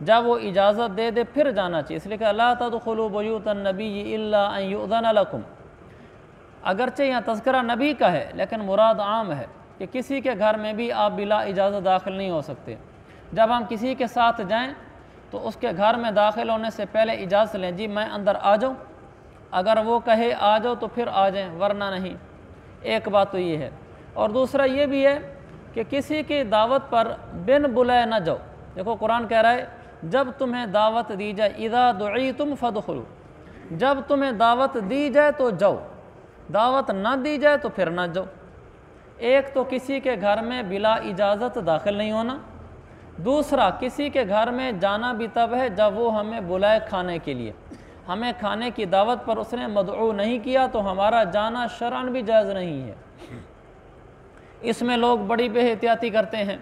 جب وہ اجازت دے دے پھر جانا چاہیے، اس لیے کہ لا تدخلوا بیوت النبی الا ان یؤذن لکم۔ اگرچہ یہاں تذکرہ نبی کا ہے لیکن مراد عام ہے کہ کسی کے گھر میں بھی آپ بلا اجازت داخل نہیں ہو سکتے۔ جب ہم کسی کے ساتھ جائیں تو اس کے گھر میں داخل ہونے سے پہلے اجازت لیں، جی میں اندر آ جاؤں، اگر وہ کہے آ جاؤ تو پھر آ جائیں ورنہ نہیں۔ ایک بات تو یہ ہے، اور دوسرا یہ بھی ہے کہ کسی کی دعوت پر بن بلائے نہ جاؤ۔ دیکھو قرآن کہہ رہا ہے جب تمہیں دعوت دی جائے اذا دعیتم فادخلوا، جب تمہیں دعوت دی جائے تو جاؤ، دعوت نہ دی جائے تو پھر نہ جاؤ۔ ایک تو کسی کے گھر میں بلا اجازت داخل نہیں ہونا، دوسرا کسی کے گھر میں جانا بھی تب ہے جب وہ ہمیں بلائے کھانے کے لیے، ہمیں کھانے کی دعوت پر اس نے مدعو نہیں کیا تو ہمارا جانا شرعاً بھی جائز نہیں ہے۔ اس میں لوگ بڑی بے احتیاطی کرتے ہیں،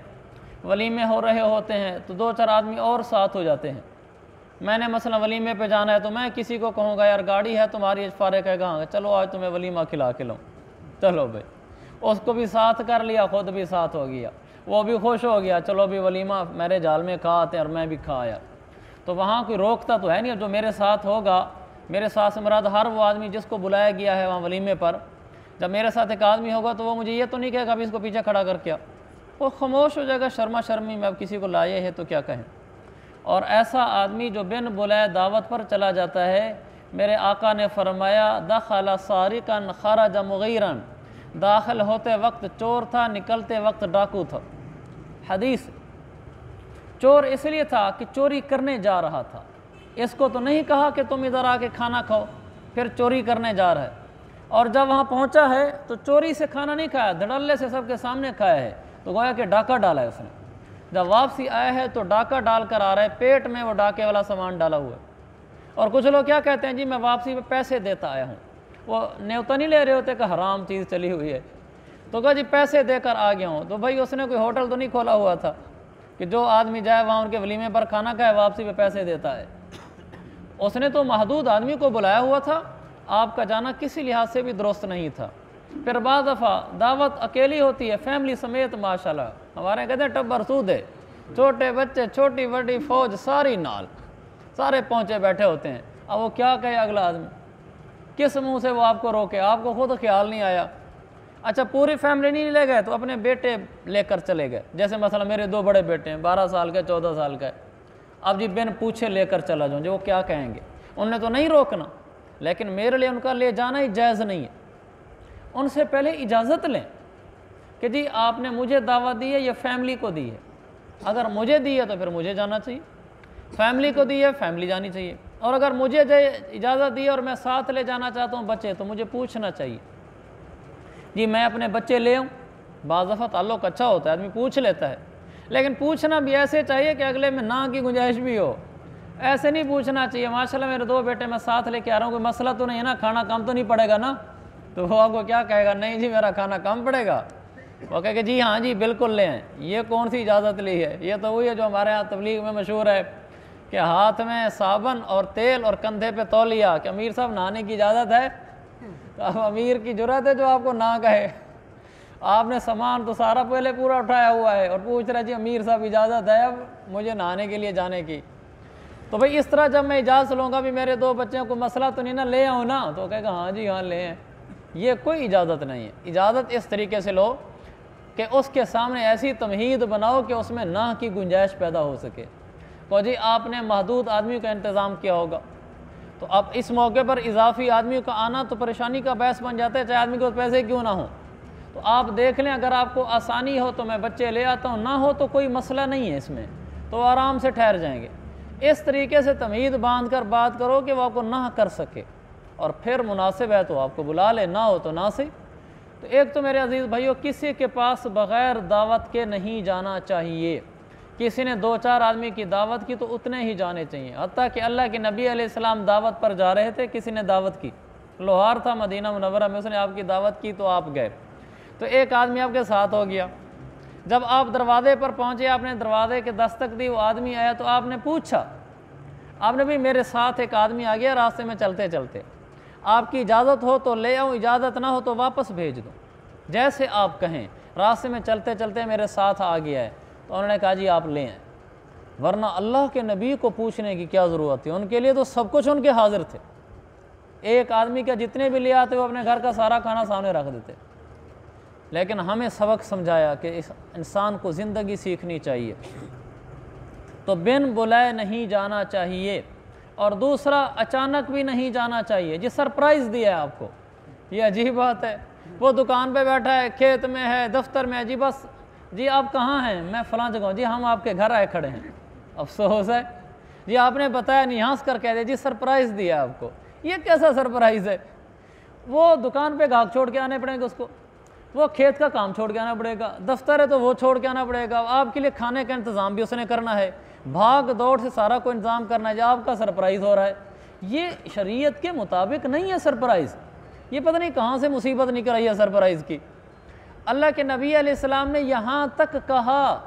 ولیمے ہو رہے ہوتے ہیں تو دو چار آدمی اور ساتھ ہو جاتے ہیں۔ میں نے مثلا ولیمے پہ جانا ہے تو میں کسی کو کہوں گا یار گاڑی ہے تمہاری، فارغ کہے گا چلو آج تمہیں ولیمہ کھلا کے لاؤں، چلو بھائی، اس کو بھی ساتھ کر لیا، خود بھی ساتھ ہو گیا، وہ بھی خوش ہو گیا، چلو بھی ولیمہ میرے جال میں کھا آتے ہیں اور میں بھی کھا آیا۔ تو وہاں کوئی روکتا تو ہے نہیں، جو میرے ساتھ ہوگا، میرے ساتھ سے مراد ہر وہ آدمی جس کو بلایا گیا ہے وہاں ولیمے پر، جب میرے ساتھ ایک آدمی ہوگا تو وہ مجھے یہ تو نہیں کہے گا ابھی اس کو پیچھے کھڑا کر کیا، وہ خاموش ہو جائے گا شرما شرمی میں، اب کسی کو لائے ہے تو کیا کہیں۔ اور ایسا آدمی جو بن بلائے دعوت پر چلا جاتا ہے، میرے آقا نے فرمایا دخل سارقا خرج مغیرا، داخل ہوتے وقت چور تھا، نکلتے وقت ڈاکو تھا۔ حدیث، چور اس لیے تھا کہ چوری کرنے جا رہا تھا، اس کو تو نہیں کہا کہ تم ادھر آ کے کھانا کھاؤ، پھر چوری کرنے جا رہا ہے، اور جب وہاں پہنچا ہے تو چوری سے کھانا نہیں کھایا، دھڑلے سے سب کے سامنے کھایا ہے، تو گویا کہ ڈاکہ ڈالا ہے اس نے۔ جب واپسی آیا ہے تو ڈاکہ ڈال کر آ رہا ہے، پیٹ میں وہ ڈاکے والا سامان ڈالا ہوا ہے۔ اور کچھ لوگ کیا کہتے ہیں، جی میں واپسی پہ پیسے دیتا آیا ہوں، وہ نیوتا نہیں لے رہے ہوتے کہ حرام چیز چلی ہوئی ہے، تو کہا جی پیسے دے کر آ گیا ہوں۔ تو بھائی اس نے کوئی ہوٹل تو نہیں کھولا ہوا تھا کہ جو آدمی جائے وہاں ان کے ولیمے پر کھانا کھائے واپسی پہ پیسے دیتا ہے، اس نے تو محدود آدمی کو بلایا ہوا تھا، آپ کا جانا کسی لحاظ سے بھی درست نہیں تھا۔ پھر بعض دفعہ دعوت اکیلی ہوتی ہے، فیملی سمیت، ماشاءاللہ ہمارے کہتے ہیں ٹبر سود ہے، چھوٹے بچے، چھوٹی بڑی فوج ساری نال، سارے پہنچے بیٹھے ہوتے ہیں۔ اب وہ کیا کہے اگلا آدمی، کس منہ سے وہ آپ کو روکے، آپ کو خود خیال نہیں آیا۔ اچھا پوری فیملی نہیں لے گئے تو اپنے بیٹے لے کر چلے گئے، جیسے مثلا میرے دو بڑے بیٹے ہیں، 12 سال کا 14 سال کا ہے، اب جی بن پوچھے لے کر چلا جاؤں، جو وہ کیا کہیں گے، انہوں نے تو نہیں روکنا، لیکن میرے لیے ان کا لے جانا ہی جائز نہیں ہے۔ ان سے پہلے اجازت لیں کہ جی آپ نے مجھے دعوت دی ہے یا فیملی کو دی ہے، اگر مجھے دی ہے تو پھر مجھے جانا چاہیے، فیملی کو دی ہے فیملی جانی چاہیے، اور اگر مجھے اجازت دی ہے اور میں ساتھ لے جانا چاہتا ہوں بچے تو مجھے پوچھنا چاہیے، جی میں اپنے بچے لے آؤں۔ بعض دفعہ تعلق اچھا ہوتا ہے آدمی پوچھ لیتا ہے، لیکن پوچھنا بھی ایسے چاہیے کہ اگلے میں نہ کی گنجائش بھی ہو، ایسے نہیں پوچھنا چاہیے ماشاءاللہ میرے دو بیٹے میں ساتھ لے کے آ رہا ہوں، کوئی مسئلہ تو نہیں ہے نا، کھانا کم تو نہیں پڑے گا نا، تو وہ آپ کو کیا کہے گا، نہیں جی میرا کھانا کم پڑے گا، وہ کہے کہ جی ہاں جی بالکل لے آئیں۔ یہ کون سی اجازت لی ہے، یہ تو وہی ہے جو ہمارے ہاں تبلیغ میں مشہور ہے کہ ہاتھ میں صابن اور تیل اور کندھے پہ تولیہ، کہ امیر صاحب نہانے کی اجازت ہے، تو اب امیر کی جرات ہے جو آپ کو نہ کہے، آپ نے سامان تو سارا پہلے پورا اٹھایا ہوا ہے اور پوچھ رہا جی امیر صاحب اجازت ہے اب مجھے نہانے کے لیے جانے کی۔ تو بھئی اس طرح جب میں اجازت لوں گا بھی میرے دو بچوں کو مسئلہ تو نہیں نہ، لے آؤں نا، تو کہے گا ہاں جی ہاں لے آئیں، یہ کوئی اجازت نہیں ہے۔ اجازت اس طریقے سے لو کہ اس کے سامنے ایسی تمہید بناؤ کہ اس میں نہ کی گنجائش پیدا ہو سکے، تو جی آپ نے محدود آدمی کا انتظام کیا ہوگا، تو اب اس موقع پر اضافی آدمیوں کا آنا تو پریشانی کا باعث بن جاتا ہے، چاہے آدمی کو پیسے کیوں نہ ہوں۔ تو آپ دیکھ لیں اگر آپ کو آسانی ہو تو میں بچے لے آتا ہوں، نہ ہو تو کوئی مسئلہ نہیں ہے اس میں، تو آرام سے ٹھہر جائیں گے۔ اس طریقے سے تمہید باندھ کر بات کرو کہ وہ آپ کو نہ کر سکے، اور پھر مناسب ہے تو آپ کو بلا لے، نہ ہو تو نہ سے۔ تو ایک تو میرے عزیز بھائیو کسی کے پاس بغیر دعوت کے نہیں جانا چاہیے، کسی نے 2-4 آدمی کی دعوت کی تو اتنے ہی جانے چاہیے، حتیٰ کہ اللہ کے نبی علیہ السلام دعوت پر جا رہے تھے، کسی نے دعوت کی، لوہار تھا مدینہ منورہ میں، اس نے آپ کی دعوت کی تو آپ گئے، تو ایک آدمی آپ کے ساتھ ہو گیا، جب آپ دروازے پر پہنچے آپ نے دروازے کے دستک دی، وہ آدمی آیا تو آپ نے پوچھا، آپ نے بھی میرے ساتھ ایک آدمی آ گیا راستے میں چلتے چلتے، آپ کی اجازت ہو تو لے آؤں، اجازت نہ ہو تو واپس بھیج دوں، جیسے آپ کہیں، راستے میں چلتے چلتے میرے ساتھ آ گیا ہے، تو انہوں نے کہا جی آپ لے آئیں۔ ورنہ اللہ کے نبی کو پوچھنے کی کیا ضرورت تھی؟ ان کے لیے تو سب کچھ ان کے حاضر تھے، ایک آدمی کا جتنے بھی لے آتے وہ اپنے گھر کا سارا کھانا سامنے رکھ دیتے۔ لیکن ہمیں سبق سمجھایا کہ اس انسان کو زندگی سیکھنی چاہیے، تو بن بلائے نہیں جانا چاہیے، اور دوسرا اچانک بھی نہیں جانا چاہیے۔ جی سرپرائز دیا ہے آپ کو، یہ عجیب بات ہے، وہ دکان پہ بیٹھا ہے، کھیت میں ہے، دفتر میں ہے، جی بس جی آپ کہاں ہیں؟ میں فلاں جگہ ہوں، جی ہم آپ کے گھر آئے کھڑے ہیں۔ افسوس ہے جی آپ نے بتایا نہیں، ہنس کر کہہ دے جی سرپرائز دیا آپ کو۔ یہ کیسا سرپرائز ہے؟ وہ دکان پہ گاہک چھوڑ کے آنے پڑیں گے اس کو، وہ کھیت کا کام چھوڑ کے آنا پڑے گا، دفتر ہے تو وہ چھوڑ کے آنا پڑے گا، آپ کے لیے کھانے کا انتظام بھی اس نے کرنا ہے، بھاگ دوڑ سے سارا کو انتظام کرنا ہے، جو آپ کا سرپرائز ہو رہا ہے۔ یہ شریعت کے مطابق نہیں ہے سرپرائز، یہ پتہ نہیں کہاں سے مصیبت نکل رہی ہے سرپرائز کی۔ اللہ کے نبی علیہ السلام نے یہاں تک کہا،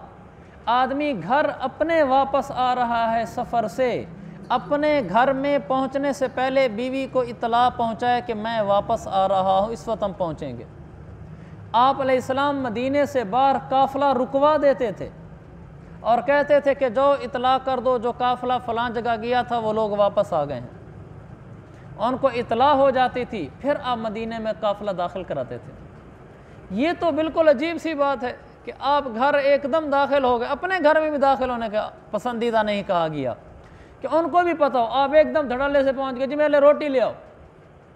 آدمی گھر اپنے واپس آ رہا ہے سفر سے، اپنے گھر میں پہنچنے سے پہلے بیوی کو اطلاع پہنچائے کہ میں واپس آ رہا ہوں، اس وقت ہم پہنچیں گے۔ آپ علیہ السلام مدینے سے باہر قافلہ رکوا دیتے تھے اور کہتے تھے کہ جو اطلاع کر دو جو قافلہ فلاں جگہ گیا تھا وہ لوگ واپس آ گئے ہیں، ان کو اطلاع ہو جاتی تھی، پھر آپ مدینے میں قافلہ داخل کراتے تھے۔ یہ تو بالکل عجیب سی بات ہے کہ آپ گھر ایک دم داخل ہو گئے، اپنے گھر میں بھی داخل ہونے کا پسندیدہ نہیں کہا گیا کہ ان کو بھی پتہ ہو، آپ ایک دم دھڑلے سے پہنچ گئے، جی میرے لیے روٹی لے آؤ،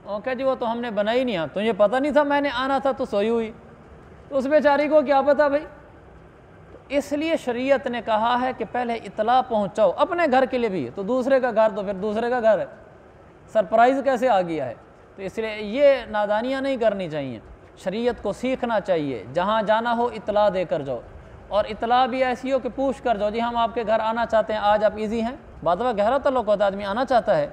اوکے جی وہ تو ہم نے بنائی نہیں ہے، تجھے پتہ نہیں تھا میں نے آنا تھا تو سوئی ہوئی، تو اس بیچاری کو کیا پتہ بھائی؟ اس لیے شریعت نے کہا ہے کہ پہلے اطلاع پہنچاؤ اپنے گھر کے لیے بھی، تو دوسرے کا گھر تو پھر دوسرے کا گھر ہے، سرپرائز کیسے آ گیا ہے؟ تو اس لیے یہ نادانیاں نہیں کرنی چاہیے، شریعت کو سیکھنا چاہیے، جہاں جانا ہو اطلاع دے کر جاؤ، اور اطلاع بھی ایسی ہو کہ پوچھ کر جاؤ، جی ہم آپ کے گھر آنا چاہتے ہیں، آج آپ ایزی ہیں؟ بعض دفعہ گہرا تعلق ہوتا ہے، آدمی آنا چاہتا ہے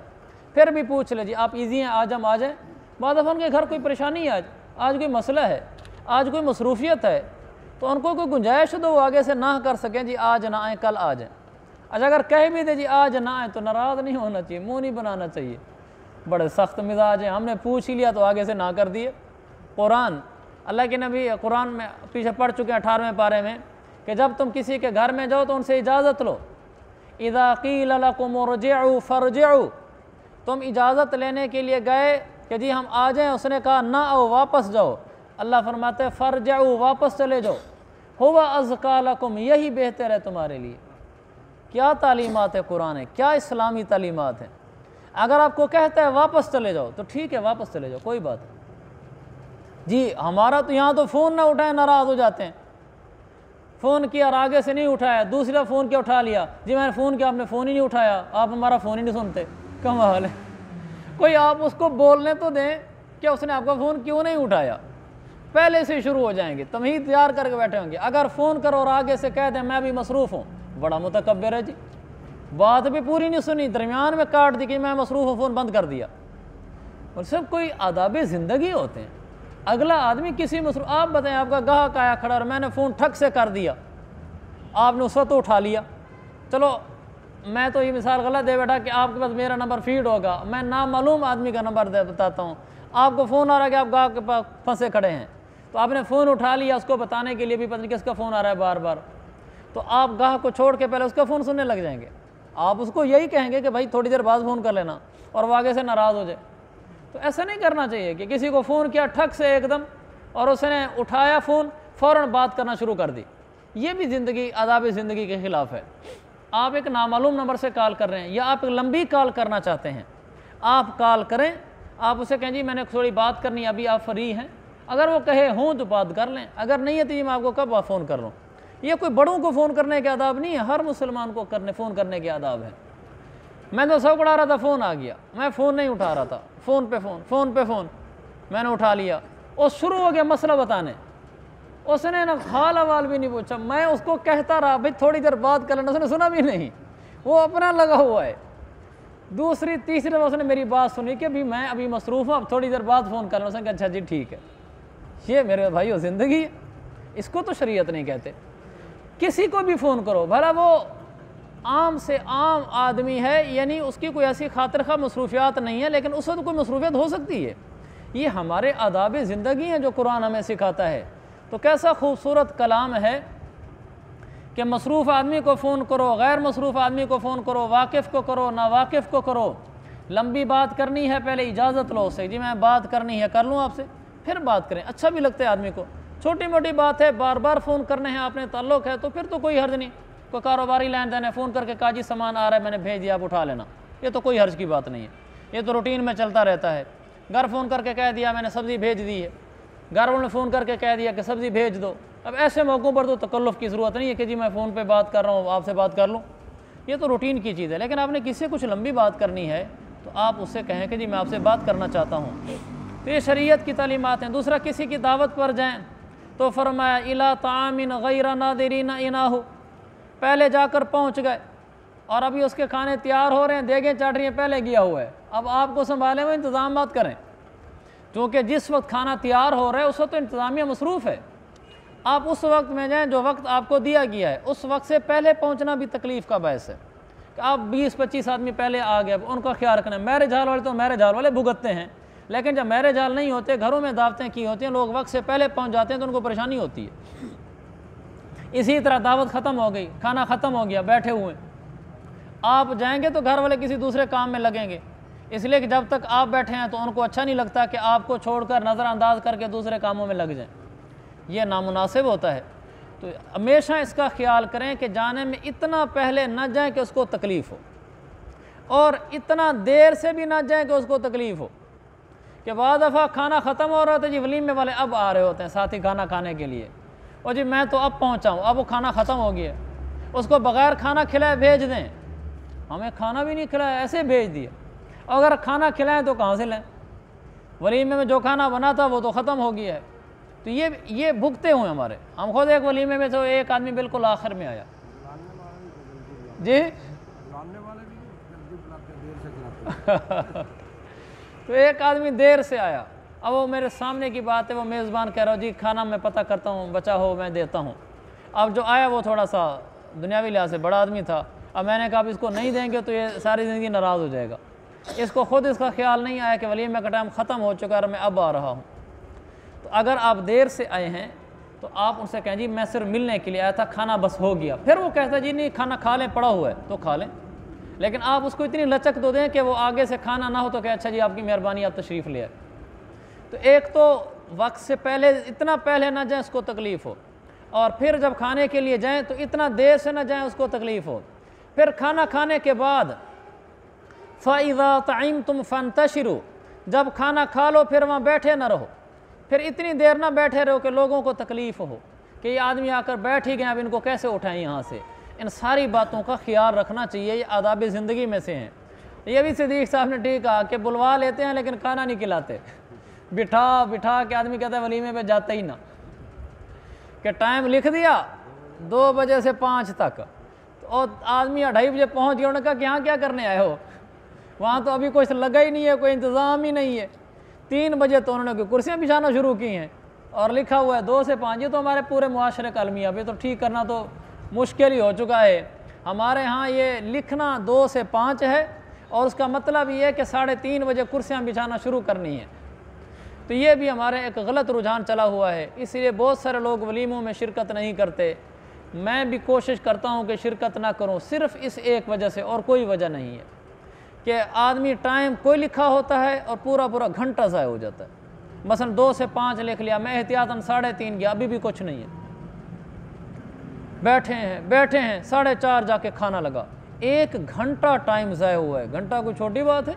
پھر بھی پوچھ لے جی آپ ایزی ہیں، آج ہم آ جائیں؟ بعض دفعہ ان کے گھر کوئی پریشانی ہے، آج کوئی مسئلہ ہے، آج کوئی مصروفیت ہے، تو ان کو کوئی گنجائش دو وہ آگے سے نہ کر سکیں جی آج نہ آئیں کل آ جائیں۔ اچھا اگر کہہ بھی دے جی آج نہ آئیں تو ناراض نہیں ہونا چاہیے، منہ نہیں بنانا چاہیے، بڑے سخت مزاج ہیں، ہم نے پوچھ ہی لیا تو آگے سے نہ کر دیے۔ قرآن، اللہ کے نبی قرآن میں پیچھے پڑھ چکے ہیں 18ویں پارے میں کہ جب تم کسی کے گھر میں جاؤ تو ان سے اجازت لو، اذا قیل لکم ارجعوا فارجعوا، تم اجازت لینے کے لیے گئے کہ جی ہم آ جائیں، اس نے کہا نہ آؤ واپس جاؤ، اللہ فرماتے ہیں فرجعوا، واپس چلے جاؤ، هو ازکا لکم، یہی بہتر ہے تمہارے لیے۔ کیا تعلیمات ہے قرآن ہے، کیا اسلامی تعلیمات ہیں۔ اگر آپ کو کہتا ہے واپس چلے جاؤ تو ٹھیک ہے واپس چلے جاؤ، کوئی بات نہیں۔ جی ہمارا تو یہاں تو فون نہ اٹھائیں ناراض ہو جاتے ہیں، فون کیا اور آگے سے نہیں اٹھایا، دوسرا فون کیا اٹھا لیا، جی میں نے فون کیا آپ نے فون ہی نہیں اٹھایا، آپ ہمارا فون ہی نہیں سنتے، کمال ہے۔ کوئی آپ اس کو بولنے تو دیں کہ اس نے آپ کا فون کیوں نہیں اٹھایا، پہلے سے شروع ہو جائیں گے، تمہید تیار کر کے بیٹھے ہوں گے۔ اگر فون کرو اور آگے سے کہہ دیں میں بھی مصروف ہوں، بڑا متکبر ہے جی، بات بھی پوری نہیں سنی، درمیان میں کاٹ دی کہ میں مصروف ہوں، فون بند کر دیا۔ اور سب کوئی آداب زندگی ہوتے ہیں، اگلا آدمی کسی مصروف، آپ بتائیں آپ کا گاہک آیا کھڑا اور میں نے فون ٹھک سے کر دیا، آپ نے اس وقت اٹھا لیا، چلو میں تو یہ مثال غلط دے بیٹھا کہ آپ کے پاس میرا نمبر فیڈ ہوگا، میں نامعلوم آدمی کا نمبر بتاتا ہوں، آپ کو فون آ رہا ہے کہ آپ گاہک کے پاس پھنسے کھڑے ہیں، تو آپ نے فون اٹھا لیا، اس کو بتانے کے لیے بھی پتہ نہیں کس کا فون آ رہا ہے بار بار، تو آپ گاہک کو چھوڑ کے پہلے اس کا فون سننے لگ جائیں گے، آپ اس کو یہی کہیں گے کہ بھائی تھوڑی دیر بعد فون کر لینا، اور وہ آگے سے ناراض ہو جائے۔ تو ایسا نہیں کرنا چاہیے کہ کسی کو فون کیا ٹھک سے ایک دم اور اس نے اٹھایا فون فوراً بات کرنا شروع کر دی، یہ بھی زندگی آداب زندگی کے خلاف ہے۔ آپ ایک نامعلوم نمبر سے کال کر رہے ہیں یا آپ ایک لمبی کال کرنا چاہتے ہیں، آپ کال کریں، آپ اسے کہیں جی میں نے تھوڑی بات کرنی ہے، ابھی آپ فری ہیں، اگر وہ کہے ہوں تو بات کر لیں، اگر نہیں ہے تو جی میں آپ کو کب فون کر لوں۔ یہ کوئی بڑوں کو فون کرنے کے آداب نہیں ہے، ہر مسلمان کو فون کرنے کے آداب ہیں۔ میں تو سب پڑھا رہا تھا، فون آ گیا، میں فون نہیں اٹھا رہا تھا، فون پہ فون، فون پہ فون، میں نے اٹھا لیا، اور شروع ہو گیا مسئلہ بتانے، اس نے نا حال احوال بھی نہیں پوچھا، میں اس کو کہتا رہا بھائی تھوڑی دیر بات کر لینا، اس نے سنا بھی نہیں، وہ اپنا لگا ہوا ہے۔ دوسری تیسری دفعہ اس نے میری بات سنی کہ بھی میں ابھی مصروف ہوں، اب تھوڑی دیر بعد فون کرنا، اس نے کہا اچھا جی ٹھیک ہے۔ یہ میرے بھائیو زندگی ہے، اس کو تو شریعت نہیں کہتے۔ کسی کو بھی فون کرو، بھلا وہ عام سے عام آدمی ہے، یعنی اس کی کوئی ایسی خاطر خواہ مصروفیات نہیں ہے، لیکن اس وقت کوئی مصروفیت ہو سکتی ہے۔ یہ ہمارے آداب زندگی ہیں جو قرآن ہمیں سکھاتا ہے۔ تو کیسا خوبصورت کلام ہے کہ مصروف آدمی کو فون کرو، غیر مصروف آدمی کو فون کرو، واقف کو کرو، ناواقف کو کرو، لمبی بات کرنی ہے پہلے اجازت لو اسے، جی میں بات کرنی ہے کر لوں آپ سے، پھر بات کریں، اچھا بھی لگتا ہے آدمی کو۔ چھوٹی موٹی بات ہے، بار بار فون کرنے ہیں، آپ نے تعلق ہے تو پھر تو کوئی حرج نہیں، کوئی کاروباری لین دین ہے، فون کر کے کہا جی سامان آ رہا ہے میں نے بھیج دیا آپ اٹھا لینا، یہ تو کوئی حرج کی بات نہیں ہے، یہ تو روٹین میں چلتا رہتا ہے۔ گھر فون کر کے کہہ دیا میں نے سبزی بھیج دی ہے، گھر والوں نے فون کر کے کہہ دیا کہ سبزی بھیج دو، اب ایسے موقعوں پر تو تکلف کی ضرورت نہیں ہے کہ جی میں فون پہ بات کر رہا ہوں آپ سے بات کر لوں، یہ تو روٹین کی چیز ہے۔ لیکن آپ نے کسی سے کچھ لمبی بات کرنی ہے تو آپ اس سے کہیں کہ جی میں آپ سے بات کرنا چاہتا ہوں، تو یہ شریعت کی تعلیمات ہیں۔ دوسرا، کسی کی دعوت پر جائیں تو فرمایا الا طعام غیر ناظرین اناہ، پہلے جا کر پہنچ گئے اور ابھی اس کے کھانے تیار ہو رہے ہیں، دیگیں چڑھ رہی ہیں، پہلے گیا ہوا ہے، اب آپ کو سنبھالے ہوئے انتظامات کریں، کیونکہ جس وقت کھانا تیار ہو رہا ہے اس وقت تو انتظامیہ مصروف ہے، آپ اس وقت میں جائیں جو وقت آپ کو دیا گیا ہے، اس وقت سے پہلے پہنچنا بھی تکلیف کا باعث ہے کہ آپ 20-25 آدمی پہلے آ گئے، ان کا خیال رکھنا ہے۔ میرج ہال والے تو میرج ہال والے بھگتتے ہیں، لیکن جب میرج ہال نہیں ہوتے، گھروں میں دعوتیں کی ہوتی ہیں، لوگ وقت سے پہلے پہنچ جاتے ہیں تو ان کو پریشانی ہوتی ہے۔ اسی طرح دعوت ختم ہو گئی، کھانا ختم ہو گیا، بیٹھے ہوئے، آپ جائیں گے تو گھر والے کسی دوسرے کام میں لگیں گے، اس لیے کہ جب تک آپ بیٹھے ہیں تو ان کو اچھا نہیں لگتا کہ آپ کو چھوڑ کر نظر انداز کر کے دوسرے کاموں میں لگ جائیں، یہ نامناسب ہوتا ہے۔ تو ہمیشہ اس کا خیال کریں کہ جانے میں اتنا پہلے نہ جائیں کہ اس کو تکلیف ہو، اور اتنا دیر سے بھی نہ جائیں کہ اس کو تکلیف ہو، کہ بعض دفعہ کھانا ختم ہو رہا تھا جی ولیمے والے اب آ رہے ہوتے ہیں ساتھی کھانا کھانے کے لیے، اور جی میں تو اب پہنچا ہوں، اب وہ کھانا ختم ہو گیا، اس کو بغیر کھانا کھلائے بھیج دیں، ہمیں کھانا بھی نہیں کھلایا ایسے بھیج دیا، اگر کھانا کھلائیں تو کہاں سے لیں، ولیمے میں جو کھانا بنا تھا وہ تو ختم ہو گیا ہے۔ تو یہ بھگتے ہوئے ہمارے، ہم خود ایک ولیمے میں تو ایک آدمی بالکل آخر میں آیا جی تو ایک آدمی دیر سے آیا، اب وہ میرے سامنے کی بات ہے، وہ میزبان کہہ رہا ہو جی کھانا میں پتہ کرتا ہوں، بچا ہو میں دیتا ہوں، اب جو آیا وہ تھوڑا سا دنیاوی لحاظ سے بڑا آدمی تھا، اب میں نے کہا اب اس کو نہیں دیں گے تو یہ ساری زندگی ناراض ہو جائے گا، اس کو خود اس کا خیال نہیں آیا کہ ولیمے کا ٹائم ختم ہو چکا ہے اور میں اب آ رہا ہوں۔ تو اگر آپ دیر سے آئے ہیں تو آپ ان سے کہیں جی میں صرف ملنے کے لیے آیا تھا، کھانا بس ہو گیا، پھر وہ کہتا ہے جی نہیں کھانا کھا لیں پڑا ہوا ہے تو کھا لیں، لیکن آپ اس کو اتنی لچک دو دیں کہ وہ آگے سے کھانا نہ ہو تو کہ اچھا جی آپ کی مہربانی آپ تشریف لے آئے۔ تو ایک تو وقت سے پہلے اتنا پہلے نہ جائیں اس کو تکلیف ہو، اور پھر جب کھانے کے لیے جائیں تو اتنا دیر سے نہ جائیں اس کو تکلیف ہو، پھر کھانا کھانے کے بعد فَإِذَا طَعِمْتُمْ فَانْتَشِرُوا، جب کھانا کھا لو پھر وہاں بیٹھے نہ رہو، پھر اتنی دیر نہ بیٹھے رہو کہ لوگوں کو تکلیف ہو کہ یہ آدمی آ کر بیٹھ ہی گئے، اب ان کو کیسے اٹھائیں یہاں سے۔ ان ساری باتوں کا خیال رکھنا چاہیے، یہ آداب زندگی میں سے ہیں۔ یہ بھی صدیق صاحب نے ٹھیک کہا کہ بلوا لیتے ہیں لیکن کھانا نہیں کھلاتے، بٹھا کے آدمی کہتا ہے ولیمے پہ جاتا ہی نہ، کہ ٹائم لکھ دیا 2 بجے سے 5 تک، اور آدمی 2:30 بجے پہنچ گیا، انہوں نے کہا کہ یہاں کیا کرنے آئے ہو، وہاں تو ابھی کچھ لگا ہی نہیں ہے، کوئی انتظام ہی نہیں ہے۔ 3 بجے تو انہوں نے کوئی کرسیاں بچھانا شروع کی ہیں اور لکھا ہوا ہے 2 سے 5، یہ تو ہمارے پورے معاشرے کا المیہ، ابھی تو ٹھیک کرنا تو مشکل ہی ہو چکا ہے۔ ہمارے ہاں یہ لکھنا 2 سے 5 ہے، اور اس کا مطلب یہ ہے کہ 3:30 بجے کرسیاں بچھانا شروع کرنی ہے۔ تو یہ بھی ہمارے ایک غلط رجحان چلا ہوا ہے، اس لیے بہت سارے لوگ ولیموں میں شرکت نہیں کرتے۔ میں بھی کوشش کرتا ہوں کہ شرکت نہ کروں، صرف اس ایک وجہ سے، اور کوئی وجہ نہیں ہے کہ آدمی ٹائم کوئی لکھا ہوتا ہے اور پورا گھنٹہ ضائع ہو جاتا ہے۔ مثلا 2 سے 5 لکھ لیا، میں احتیاطاً 3:30 گیا، ابھی بھی کچھ نہیں ہے، بیٹھے ہیں 4:30 جا کے کھانا لگا، 1 گھنٹہ ٹائم ضائع ہوا ہے۔ گھنٹہ کوئی چھوٹی بات ہے؟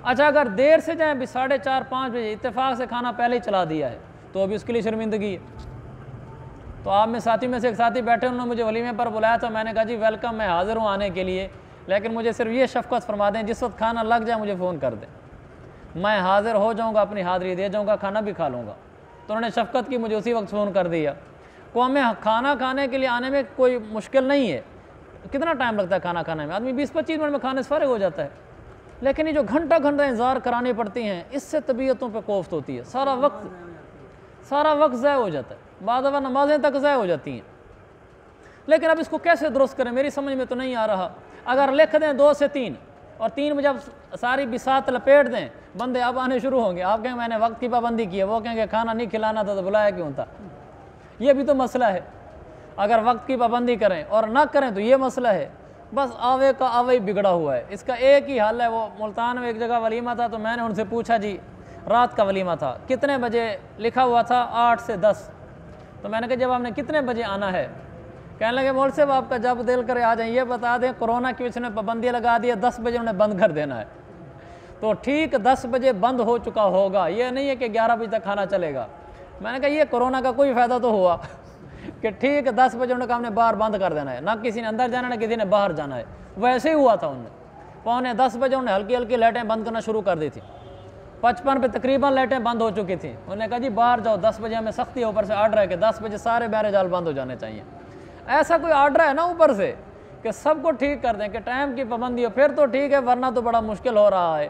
اچھا اگر دیر سے جائیں بھی 4:30-5 بجے، اتفاق سے کھانا پہلے ہی چلا دیا ہے تو ابھی اس کے لیے شرمندگی ہے۔ تو آپ میں ساتھی میں سے ایک ساتھی بیٹھے، انہوں نے مجھے ولیمے پر بلایا تھا، میں نے کہا جی ویلکم، میں حاضر ہوں آنے کے لیے، لیکن مجھے صرف یہ شفقت فرما دیں جس وقت کھانا لگ جائے مجھے فون کر دیں، میں حاضر ہو جاؤں گا، اپنی حاضری دے جاؤں گا، کھانا بھی کھا لوں گا۔ تو انہوں نے شفقت کی، مجھے اسی وقت فون کر دیا۔ کو ہمیں کھانا کھانے کے لیے آنے میں کوئی مشکل نہیں ہے، کتنا ٹائم لگتا ہے کھانا کھانے میں، آدمی 20-25 منٹ میں کھانے سے فارغ ہو جاتا ہے، لیکن یہ جو گھنٹہ انتظار کرانی پڑتی ہیں، اس سے طبیعتوں پہ کوفت ہوتی ہے، سارا وقت ضائع ہو جاتا ہے، بعض دفعہ نمازیں تک ضائع ہو جاتی ہیں۔ لیکن اب اس کو کیسے درست کریں، میری سمجھ میں تو نہیں آ رہا۔ اگر لکھ دیں 2 سے 3 اور 3 بجے اب ساری بساط لپیٹ دیں، بندے اب آنے شروع ہوں گے، آپ کہیں میں نے وقت کی پابندی کی ہے، وہ کہیں گے کھانا نہیں کھلانا تھا تو بلایا کیوں تھا، یہ بھی تو مسئلہ ہے۔ اگر وقت کی پابندی کریں اور نہ کریں تو یہ مسئلہ ہے، بس آوے کا آوے ہی بگڑا ہوا ہے۔ اس کا ایک ہی حل ہے، وہ ملتان میں ایک جگہ ولیمہ تھا تو میں نے ان سے پوچھا جی رات کا ولیمہ تھا کتنے بجے، لکھا ہوا تھا 8 سے 10، تو میں نے کہا جب آپ نے کتنے بجے آنا ہے؟ کہنے لگے مول صاحب آپ کا جب دل کرے آ جائیں، یہ بتا دیں کرونا کی وجہ سے پابندی لگا دی ہے 10 بجے انہیں بند کر دینا ہے، تو ٹھیک 10 بجے بند ہو چکا ہوگا، یہ نہیں ہے کہ 11 بجے تک کھانا چلے گا۔ میں نے کہا یہ کرونا کا کوئی فائدہ تو ہوا کہ ٹھیک 10 بجے انہوں نے کہا ہم نے باہر بند کر دینا ہے، نہ کسی نے اندر جانا نہ کسی نے باہر جانا ہے، ویسے ہی ہوا تھا انہیں۔ 9:45 بجے انہوں نے ہلکی ہلکی لائٹیں بند کرنا شروع کر دی تھی، 55 پہ تقریباً لائٹیں بند ہو چکی تھیں، انہوں نے کہا جی باہر جاؤ، 10 بجے ہمیں سختی اوپر سے آرڈر ہے کہ 10 بجے سارے بحر جال بند ہو جانے چاہیے۔ ایسا کوئی آرڈر ہے نا اوپر سے کہ سب کو ٹھیک کر دیں کہ ٹائم کی پابندی ہو، پھر تو ٹھیک ہے، ورنہ تو بڑا مشکل ہو رہا ہے۔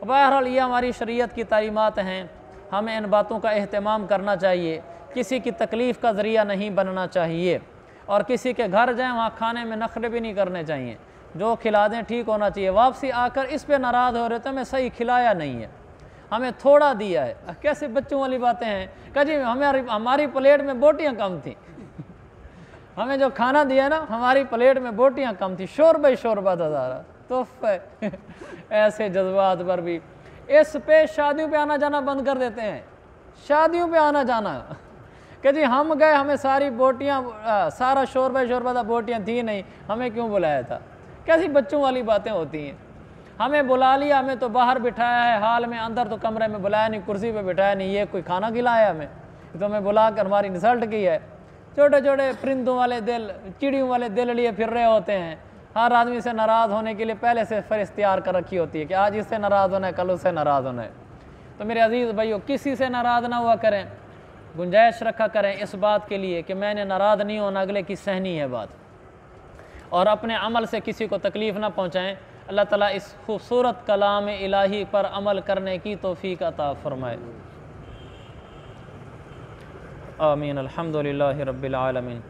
بہرحال یہ ہماری شریعت کی تعلیمات ہیں، ہمیں ان باتوں کا اہتمام کرنا چاہیے، کسی کی تکلیف کا ذریعہ نہیں بننا چاہیے، اور کسی کے گھر جائیں وہاں کھانے میں نخرے بھی نہیں کرنے چاہیے، جو کھلا دیں ٹھیک ہونا چاہیے۔ واپسی آ کر اس پہ ناراض ہو رہے تو ہمیں صحیح کھلایا نہیں ہے، ہمیں تھوڑا دیا ہے۔ کیسے بچوں والی باتیں ہیں کہ جی ہماری پلیٹ میں بوٹیاں کم تھیں، ہمیں جو کھانا دیا نا ہماری پلیٹ میں بوٹیاں کم تھیں، شوربہ ہی شوربہ تھا، تحفہ۔ ایسے جذبات پر بھی اس پہ شادیوں پہ آنا جانا بند کر دیتے ہیں، شادیوں پہ آنا جانا کہ جی ہم گئے ہمیں ساری بوٹیاں سارا شوربہ شوربہ تھا، بوٹیاں تھیں نہیں، ہمیں کیوں بلایا تھا؟ کیسی بچوں والی باتیں ہوتی ہیں۔ ہمیں بلا لیا، ہمیں تو باہر بٹھایا ہے حال میں، اندر تو کمرے میں بلایا نہیں، کرسی پہ بٹھایا نہیں، یہ کوئی کھانا کھلایا ہمیں؟ تو ہمیں بلا کر ہماری انسلٹ کی ہے۔ چھوٹے چھوٹے پرندوں والے دل، چڑیوں والے دل لیے پھر رہے ہوتے ہیں، ہر آدمی سے ناراض ہونے کے لیے پہلے سے فہرست تیار کر رکھی ہوتی ہے کہ آج اس سے ناراض ہونا ہے، کل اس سے ناراض ہونا ہے۔ تو میرے عزیز بھائیو، کسی سے ناراض نہ ہوا کریں، گنجائش رکھا کریں اس بات کے لیے کہ میں نے ناراض نہیں ہونا، اگلے کی سہنی ہے بات، اور اپنے عمل سے کسی کو تکلیف نہ پہنچائیں۔ اللہ تعالیٰ اس خوبصورت کلام الہی پر عمل کرنے کی توفیق عطا فرمائے۔ آمین۔ الحمدللہ رب العالمین۔